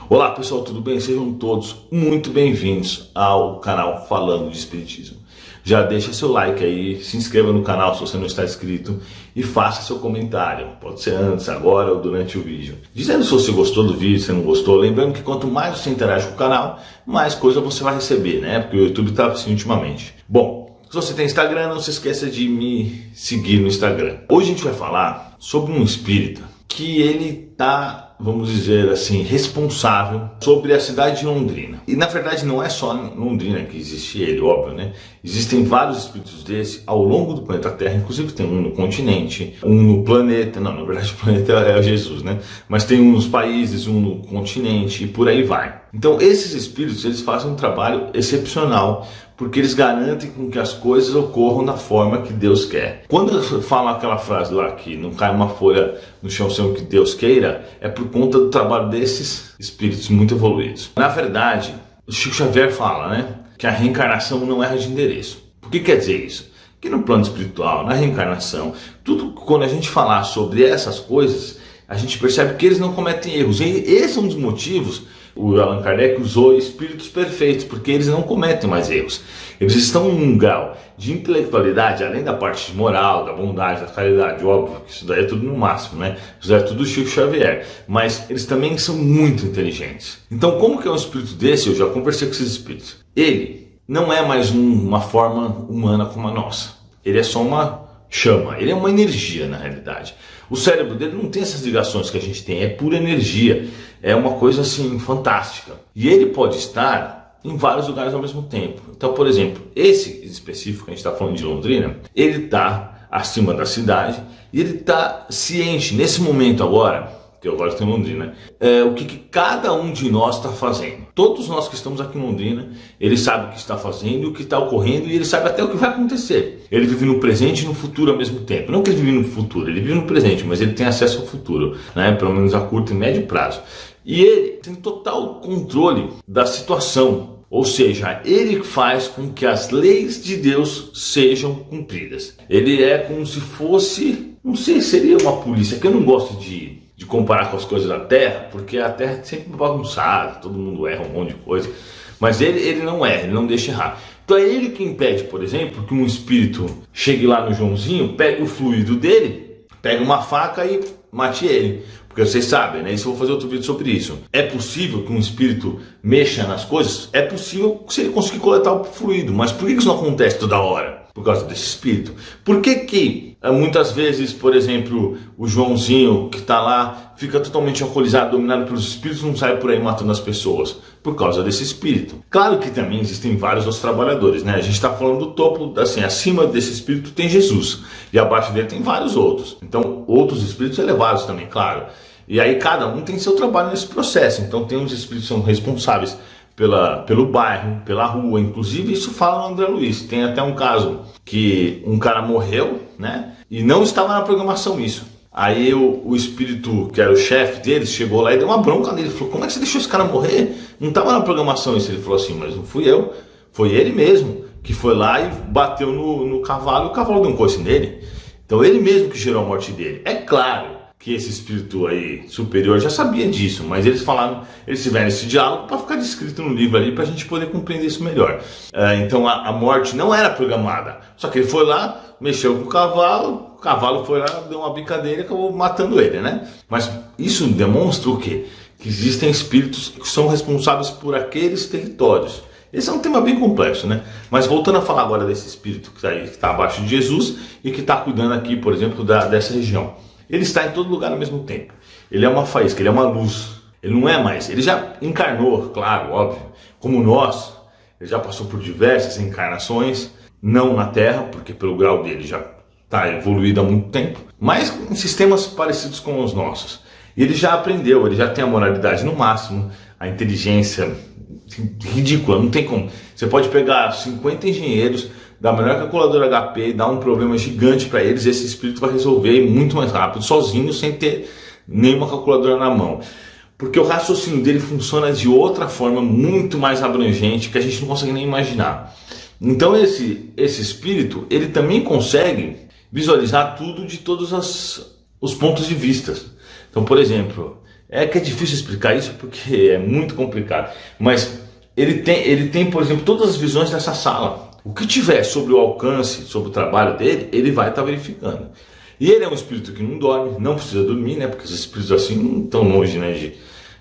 Olá pessoal, tudo bem? Sejam todos muito bem-vindos ao canal Falando de Espiritismo. Já deixa seu like aí, se inscreva no canal se você não está inscrito e faça seu comentário. Pode ser antes, agora ou durante o vídeo. Dizendo se você gostou do vídeo, se não gostou. Lembrando que quanto mais você interage com o canal, mais coisa você vai receber, né? Porque o YouTube está assim ultimamente. Bom, se você tem Instagram, não se esqueça de me seguir no Instagram. Hoje a gente vai falar sobre um espírita que ele está, vamos dizer assim, responsável sobre a cidade de Londrina. E na verdade não é só em Londrina que existe ele, óbvio, né? Existem vários espíritos desse ao longo do planeta Terra, inclusive tem um no continente, um no planeta, não, na verdade o planeta é Jesus, né? Mas tem um nos países, um no continente e por aí vai. Então esses espíritos, eles fazem um trabalho excepcional, porque eles garantem com que as coisas ocorram da forma que Deus quer. Quando eu falo aquela frase lá que não cai uma folha no chão sem o que Deus queira, é por conta do trabalho desses espíritos muito evoluídos. Na verdade, o Chico Xavier fala, né, que a reencarnação não erra de endereço. O que quer dizer isso? Que no plano espiritual, na reencarnação, tudo quando a gente falar sobre essas coisas, a gente percebe que eles não cometem erros. E esse é um dos motivos. O Allan Kardec usou espíritos perfeitos, porque eles não cometem mais erros. Eles estão em um grau de intelectualidade, além da parte moral, da bondade, da caridade, óbvio que isso daí é tudo no máximo, né? Isso daí é tudo Chico Xavier. Mas eles também são muito inteligentes. Então, como que é um espírito desse? Eu já conversei com esses espíritos. Ele não é mais uma forma humana como a nossa. Ele é só uma chama, ele é uma energia na realidade. O cérebro dele não tem essas ligações que a gente tem, é pura energia, é uma coisa assim fantástica. E ele pode estar em vários lugares ao mesmo tempo. Então, por exemplo, esse específico, a gente está falando de Londrina, ele está acima da cidade e ele está ciente nesse momento agora, que eu agora estou em Londrina, o que cada um de nós está fazendo. Todos nós que estamos aqui em Londrina, ele sabe o que está fazendo e o que está ocorrendo, e ele sabe até o que vai acontecer. Ele vive no presente e no futuro ao mesmo tempo. Não que ele vive no futuro, ele vive no presente, mas ele tem acesso ao futuro, né? Pelo menos a curto e médio prazo. E ele tem total controle da situação. Ou seja, ele faz com que as leis de Deus sejam cumpridas. Ele é como se fosse, não sei, seria uma polícia, que eu não gosto de comparar com as coisas da Terra, porque a Terra é sempre bagunçada, todo mundo erra um monte de coisa, mas ele não erra, ele não deixa errar. Então é ele que impede, por exemplo, que um espírito chegue lá no Joãozinho, pegue o fluido dele, pegue uma faca e mate ele. Porque vocês sabem, né? Isso eu vou fazer outro vídeo sobre isso. É possível que um espírito mexa nas coisas? É possível se ele conseguir coletar o fluido, mas por que isso não acontece toda hora? Por causa desse espírito. Por que muitas vezes, por exemplo, o Joãozinho que está lá fica totalmente alcoolizado, dominado pelos espíritos, não sai por aí matando as pessoas? Por causa desse espírito. Claro que também existem vários outros trabalhadores, né? A gente está falando do topo, assim, acima desse espírito tem Jesus. E abaixo dele tem vários outros. Então, outros espíritos elevados também, claro. E aí cada um tem seu trabalho nesse processo. Então tem uns espíritos que são responsáveis pelo bairro, pela rua. Inclusive isso fala no André Luiz. Tem até um caso que um cara morreu, né? E não estava na programação isso. Aí o espírito, que era o chefe deles, chegou lá e deu uma bronca nele. Falou, como é que você deixou esse cara morrer? Não estava na programação isso. Ele falou assim, mas não fui eu. Foi ele mesmo que foi lá e bateu no cavalo e o cavalo deu um coice nele. Então ele mesmo que gerou a morte dele. É claro que esse espírito aí superior já sabia disso, mas eles tiveram esse diálogo para ficar descrito no livro ali, para a gente poder compreender isso melhor. Então a morte não era programada, só que ele foi lá, mexeu com o cavalo foi lá, deu uma brincadeira e acabou matando ele, né? Mas isso demonstra o quê? Que existem espíritos que são responsáveis por aqueles territórios. Esse é um tema bem complexo, né? Mas voltando a falar agora desse espírito que está abaixo de Jesus e que está cuidando aqui, por exemplo, dessa região. Ele está em todo lugar ao mesmo tempo. Ele é uma faísca, ele é uma luz. Ele não é mais. Ele já encarnou, claro, óbvio, como nós. Ele já passou por diversas encarnações, não na Terra, porque pelo grau dele já está evoluído há muito tempo, mas em sistemas parecidos com os nossos. E ele já aprendeu, ele já tem a moralidade no máximo, a inteligência ridícula, não tem como. Você pode pegar 50 engenheiros da melhor calculadora HP e dar um problema gigante para eles, esse espírito vai resolver muito mais rápido, sozinho, sem ter nenhuma calculadora na mão. Porque o raciocínio dele funciona de outra forma, muito mais abrangente, que a gente não consegue nem imaginar. Então esse espírito, ele também consegue visualizar tudo de todos os pontos de vista. Então, por exemplo, É que é difícil explicar isso porque é muito complicado. Mas ele tem, por exemplo, todas as visões dessa sala. O que tiver sobre o alcance, sobre o trabalho dele, ele vai estar verificando. E ele é um espírito que não dorme, não precisa dormir, né? Porque os espíritos assim não estão longe, né?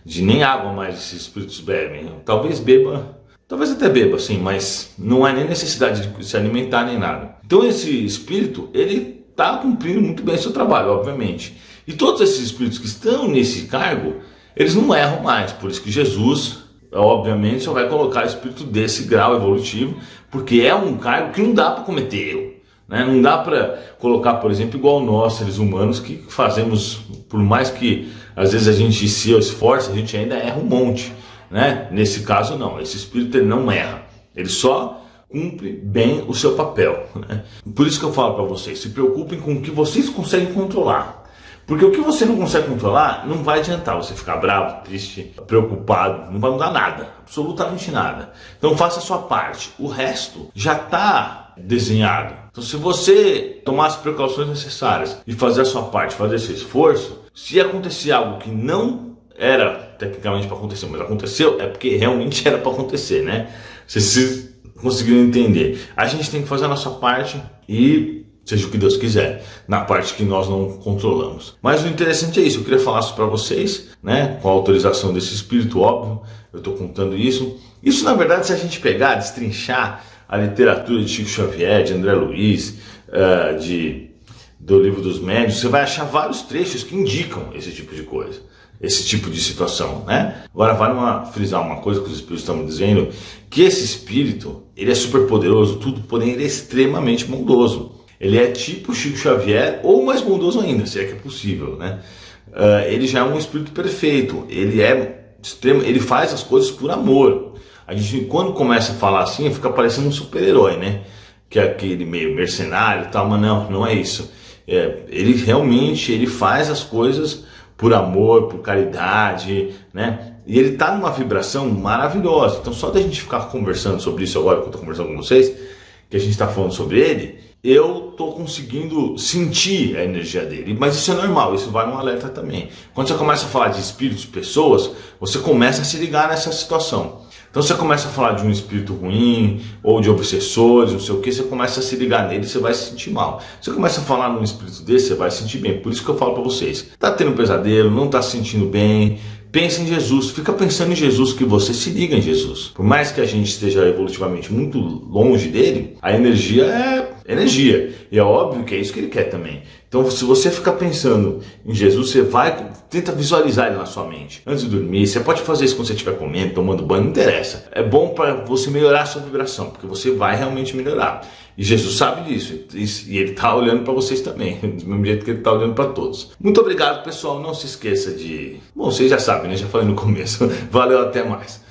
De nem água mais esses espíritos bebem. Talvez beba, talvez até beba, sim, mas não há nem necessidade de se alimentar nem nada. Então esse espírito, ele está cumprindo muito bem seu trabalho, obviamente. E todos esses espíritos que estão nesse cargo, eles não erram mais. Por isso que Jesus, obviamente, só vai colocar espírito desse grau evolutivo, porque é um cargo que não dá para cometer erro. Né? Não dá para colocar, por exemplo, igual nós, seres humanos, que fazemos, por mais que às vezes a gente se esforce, a gente ainda erra um monte. Né? Nesse caso não, esse espírito ele não erra, ele só cumpre bem o seu papel. Né? Por isso que eu falo para vocês, se preocupem com o que vocês conseguem controlar. Porque o que você não consegue controlar, não vai adiantar você ficar bravo, triste, preocupado, não vai mudar nada, absolutamente nada. Então faça a sua parte, o resto já está desenhado. Então se você tomar as precauções necessárias e fazer a sua parte, fazer esse esforço, se acontecer algo que não era tecnicamente para acontecer, mas aconteceu, é porque realmente era para acontecer, né? Vocês conseguiram entender. A gente tem que fazer a nossa parte e seja o que Deus quiser, na parte que nós não controlamos. Mas o interessante é isso, eu queria falar isso para vocês, né? Com a autorização desse espírito, óbvio, eu estou contando isso. Isso, na verdade, se a gente pegar, destrinchar a literatura de Chico Xavier, de André Luiz, do Livro dos Médiuns, você vai achar vários trechos que indicam esse tipo de coisa, esse tipo de situação, né? Agora, vale frisar uma coisa que os espíritos estão me dizendo, que esse espírito, ele é super poderoso, tudo, porém ele é extremamente bondoso. Ele é tipo Chico Xavier, ou mais bondoso ainda, se é que é possível, né? Ele já é um espírito perfeito, ele é extremo, ele faz as coisas por amor. A gente, quando começa a falar assim, fica parecendo um super-herói, né? Que é aquele meio mercenário e tal, mas não é isso. Ele realmente, ele faz as coisas por amor, por caridade, né? E ele está numa vibração maravilhosa. Então só da gente ficar conversando sobre isso agora que eu estou conversando com vocês, que a gente está falando sobre ele, eu estou conseguindo sentir a energia dele. Mas isso é normal, isso vale um alerta também. Quando você começa a falar de espíritos, pessoas, você começa a se ligar nessa situação. Então você começa a falar de um espírito ruim, ou de obsessores, não sei o que, você começa a se ligar nele, você vai se sentir mal. Você começa a falar num espírito desse, você vai se sentir bem. Por isso que eu falo para vocês, tá tendo um pesadelo, não tá se sentindo bem, pensa em Jesus, fica pensando em Jesus, que você se liga em Jesus. Por mais que a gente esteja evolutivamente muito longe dele, a energia é energia. E é óbvio que é isso que ele quer também. Então se você ficar pensando em Jesus, você tenta visualizar ele na sua mente. Antes de dormir, você pode fazer isso quando você estiver comendo, tomando banho, não interessa. É bom para você melhorar a sua vibração, porque você vai realmente melhorar. E Jesus sabe disso, e ele está olhando para vocês também, do mesmo jeito que ele está olhando para todos. Muito obrigado, pessoal. Não se esqueça de... Bom, vocês já sabem, né? Já falei no começo. Valeu, até mais.